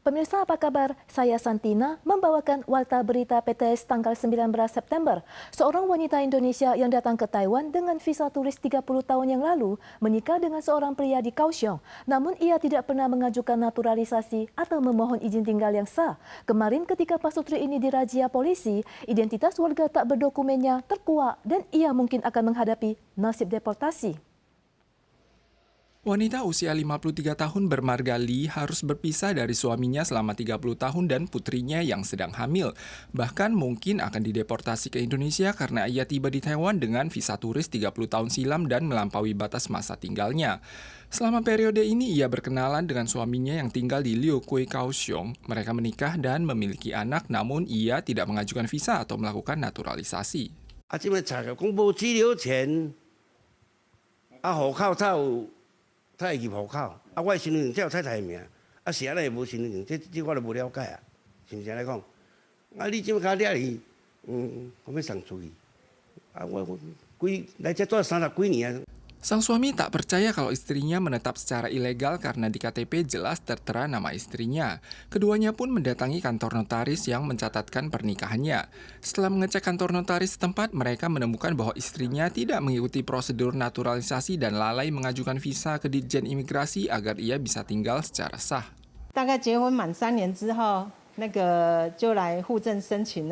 Pemirsa apa kabar? Saya Santina membawakan Warta Berita PTS tanggal 19 September. Seorang wanita Indonesia yang datang ke Taiwan dengan visa turis 30 tahun yang lalu menikah dengan seorang pria di Kaohsiung. Namun ia tidak pernah mengajukan naturalisasi atau memohon izin tinggal yang sah. Kemarin ketika pasutri ini dirazia polisi, identitas warga tak berdokumennya terkuak dan ia mungkin akan menghadapi nasib deportasi. Wanita usia 53 tahun bermarga Lee harus berpisah dari suaminya selama 30 tahun dan putrinya yang sedang hamil. Bahkan mungkin akan dideportasi ke Indonesia karena ia tiba di Taiwan dengan visa turis 30 tahun silam dan melampaui batas masa tinggalnya. Selama periode ini ia berkenalan dengan suaminya yang tinggal di Liukui, Kaohsiung. Mereka menikah dan memiliki anak, namun ia tidak mengajukan visa atau melakukan naturalisasi.他会去户口，我的身份证才有太太的名，是安尼无身份证，这我就无了解啊，是不是安尼讲？你这么卡嗲哩，我要送出去，我来这做30几年啊。 Sang suami tak percaya kalau istrinya menetap secara ilegal karena di KTP jelas tertera nama istrinya. Keduanya pun mendatangi kantor notaris yang mencatatkan pernikahannya. Setelah mengecek kantor notaris setempat, mereka menemukan bahwa istrinya tidak mengikuti prosedur naturalisasi dan lalai mengajukan visa ke Ditjen Imigrasi agar ia bisa tinggal secara sah. 大概结婚满3年之后，就来户政申请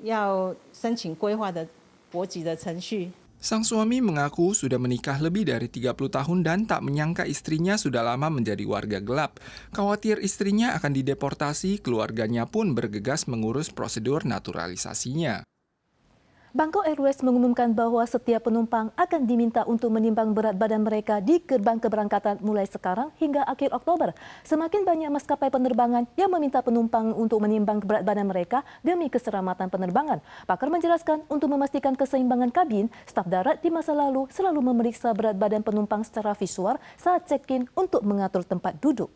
要申请规划的国籍的程序。 Sang suami mengaku sudah menikah lebih dari 30 tahun dan tak menyangka istrinya sudah lama menjadi warga gelap. Khawatir istrinya akan dideportasi, keluarganya pun bergegas mengurus prosedur naturalisasinya. Bangkok Airways mengumumkan bahwa setiap penumpang akan diminta untuk menimbang berat badan mereka di gerbang keberangkatan mulai sekarang hingga akhir Oktober. Semakin banyak maskapai penerbangan yang meminta penumpang untuk menimbang berat badan mereka demi keselamatan penerbangan. Pakar menjelaskan untuk memastikan keseimbangan kabin, staf darat di masa lalu selalu memeriksa berat badan penumpang secara visual saat check-in untuk mengatur tempat duduk.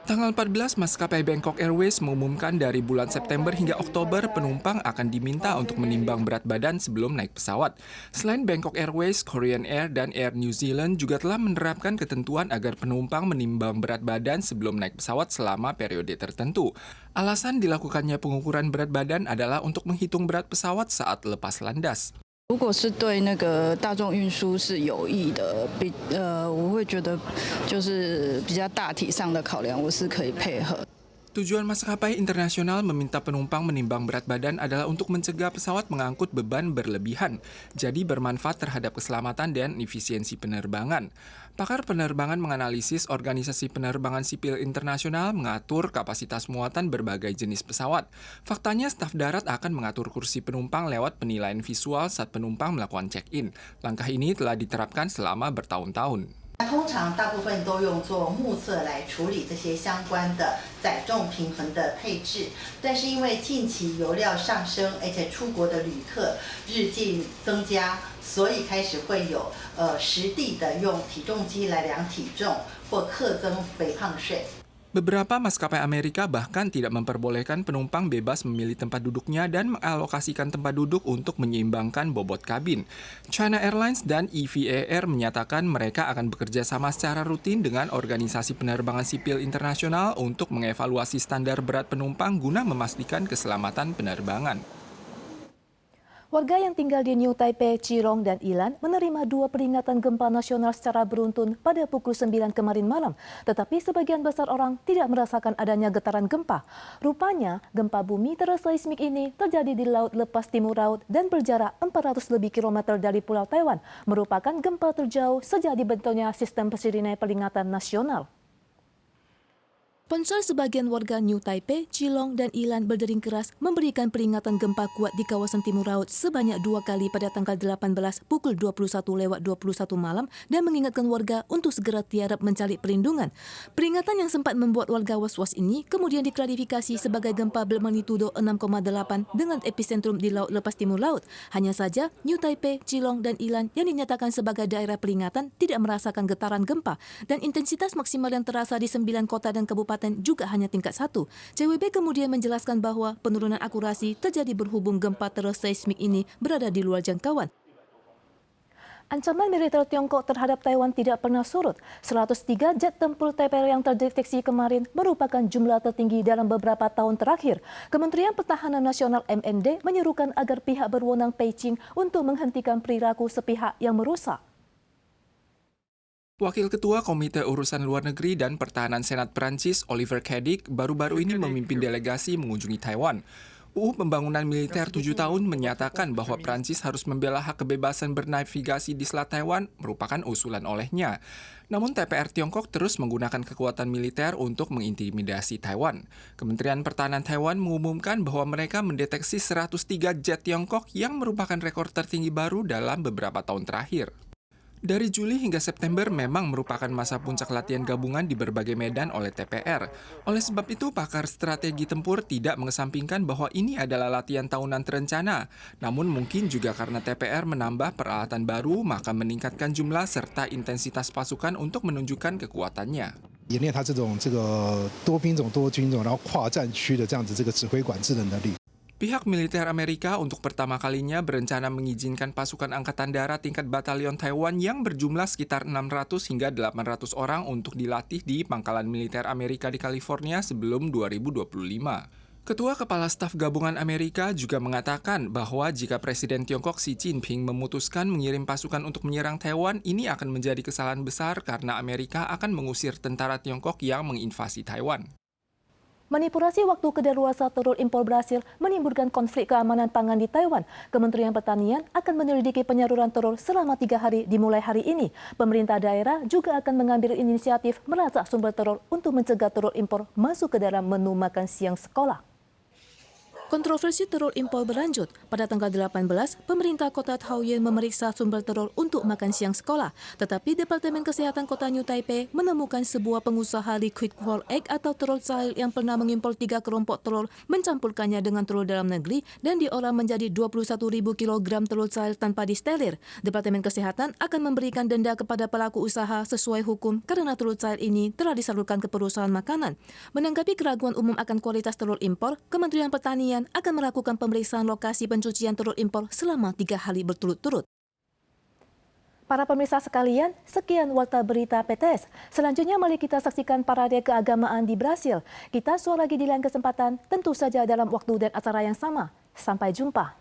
Tanggal 14, maskapai Bangkok Airways mengumumkan dari bulan September hingga Oktober penumpang akan diminta untuk menimbang berat badan sebelum naik pesawat. Selain Bangkok Airways, Korean Air dan Air New Zealand juga telah menerapkan ketentuan agar penumpang menimbang berat badan sebelum naik pesawat selama periode tertentu. Alasan dilakukannya pengukuran berat badan adalah untuk menghitung berat pesawat saat lepas landas. 如果是对那个大众运输是有益的，我会觉得就是比较大体上的考量，我是可以配合。 Tujuan maskapai internasional meminta penumpang menimbang berat badan adalah untuk mencegah pesawat mengangkut beban berlebihan, jadi bermanfaat terhadap keselamatan dan efisiensi penerbangan. Pakar penerbangan menganalisis organisasi penerbangan sipil internasional mengatur kapasitas muatan berbagai jenis pesawat. Faktanya, staf darat akan mengatur kursi penumpang lewat penilaian visual saat penumpang melakukan check-in. Langkah ini telah diterapkan selama bertahun-tahun. 通常大部分都用作目测来处理这些相关的载重平衡的配置，但是因为近期油料上升，而且出国的旅客日渐增加，所以开始会有实地的用体重机来量体重或课征肥胖税。 Beberapa maskapai Amerika bahkan tidak memperbolehkan penumpang bebas memilih tempat duduknya dan mengalokasikan tempat duduk untuk menyeimbangkan bobot kabin. China Airlines dan EVA Air menyatakan mereka akan bekerja sama secara rutin dengan organisasi penerbangan sipil internasional untuk mengevaluasi standar berat penumpang guna memastikan keselamatan penerbangan. Warga yang tinggal di New Taipei, Chirong, dan Ilan menerima 2 peringatan gempa nasional secara beruntun pada pukul 9 kemarin malam. Tetapi sebagian besar orang tidak merasakan adanya getaran gempa. Rupanya, gempa bumi terseismik ini terjadi di Laut Lepas Timur Laut dan berjarak 400 lebih kilometer dari Pulau Taiwan, merupakan gempa terjauh sejak dibentuknya sistem persirine peringatan nasional. Ponsel sebagian warga New Taipei, Chilong, dan Ilan berdering keras memberikan peringatan gempa kuat di kawasan Timur Laut sebanyak 2 kali pada tanggal 18 pukul 21:21 malam dan mengingatkan warga untuk segera tiarap mencari perlindungan. Peringatan yang sempat membuat warga was-was ini kemudian diklarifikasi sebagai gempa bermagnitudo 6,8 dengan epicentrum di Laut Lepas Timur Laut. Hanya saja New Taipei, Chilong, dan Ilan yang dinyatakan sebagai daerah peringatan tidak merasakan getaran gempa dan intensitas maksimal yang terasa di 9 kota dan kabupaten juga hanya tingkat 1. CWB kemudian menjelaskan bahwa penurunan akurasi terjadi berhubung gempa terseismik ini berada di luar jangkauan. Ancaman militer Tiongkok terhadap Taiwan tidak pernah surut. 103 jet tempur TPR yang terdeteksi kemarin merupakan jumlah tertinggi dalam beberapa tahun terakhir. Kementerian Pertahanan Nasional MND menyerukan agar pihak berwenang Beijing untuk menghentikan perilaku sepihak yang merusak. Wakil Ketua Komite Urusan Luar Negeri dan Pertahanan Senat Prancis, Olivier Cadic, baru-baru ini memimpin delegasi mengunjungi Taiwan. UU Pembangunan Militer 7 tahun menyatakan bahwa Prancis harus membela hak kebebasan bernavigasi di Selat Taiwan merupakan usulan olehnya. Namun TPR Tiongkok terus menggunakan kekuatan militer untuk mengintimidasi Taiwan. Kementerian Pertahanan Taiwan mengumumkan bahwa mereka mendeteksi 103 jet Tiongkok yang merupakan rekor tertinggi baru dalam beberapa tahun terakhir. Dari Juli hingga September memang merupakan masa puncak latihan gabungan di berbagai medan oleh TPR. Oleh sebab itu, pakar strategi tempur tidak mengesampingkan bahwa ini adalah latihan tahunan terencana. Namun mungkin juga karena TPR menambah peralatan baru, maka meningkatkan jumlah serta intensitas pasukan untuk menunjukkan kekuatannya. 演练它这个多兵种多军种，然后跨战区的这样子这个指挥管制的能力。 Pihak militer Amerika untuk pertama kalinya berencana mengizinkan pasukan Angkatan Darat tingkat Batalion Taiwan yang berjumlah sekitar 600 hingga 800 orang untuk dilatih di pangkalan militer Amerika di California sebelum 2025. Ketua Kepala Staf Gabungan Amerika juga mengatakan bahwa jika Presiden Tiongkok Xi Jinping memutuskan mengirim pasukan untuk menyerang Taiwan, ini akan menjadi kesalahan besar karena Amerika akan mengusir tentara Tiongkok yang menginvasi Taiwan. Manipulasi waktu kedaluarsa telur impor Brasil menimbulkan konflik keamanan pangan di Taiwan. Kementerian Pertanian akan menyelidiki penyaluran telur selama 3 hari dimulai hari ini. Pemerintah daerah juga akan mengambil inisiatif melacak sumber telur untuk mencegah telur impor masuk ke dalam menu makan siang sekolah. Kontroversi telur impor berlanjut. Pada tanggal 18, pemerintah kota Taoyuan memeriksa sumber telur untuk makan siang sekolah. Tetapi Departemen Kesehatan Kota New Taipei menemukan sebuah pengusaha liquid whole egg atau telur cair yang pernah mengimpor 3 kelompok telur, mencampurkannya dengan telur dalam negeri dan diolah menjadi 21.000 kg telur cair tanpa disterir. Departemen Kesehatan akan memberikan denda kepada pelaku usaha sesuai hukum karena telur cair ini telah disalurkan ke perusahaan makanan. Menanggapi keraguan umum akan kualitas telur impor, Kementerian Pertanian akan melakukan pemeriksaan lokasi pencucian telur impor selama 3 hari berturut-turut. Para pemirsa sekalian, sekian Warta Berita PTS. Selanjutnya mari kita saksikan parade keagamaan di Brasil. Kita suara lagi di lain kesempatan, tentu saja dalam waktu dan acara yang sama. Sampai jumpa.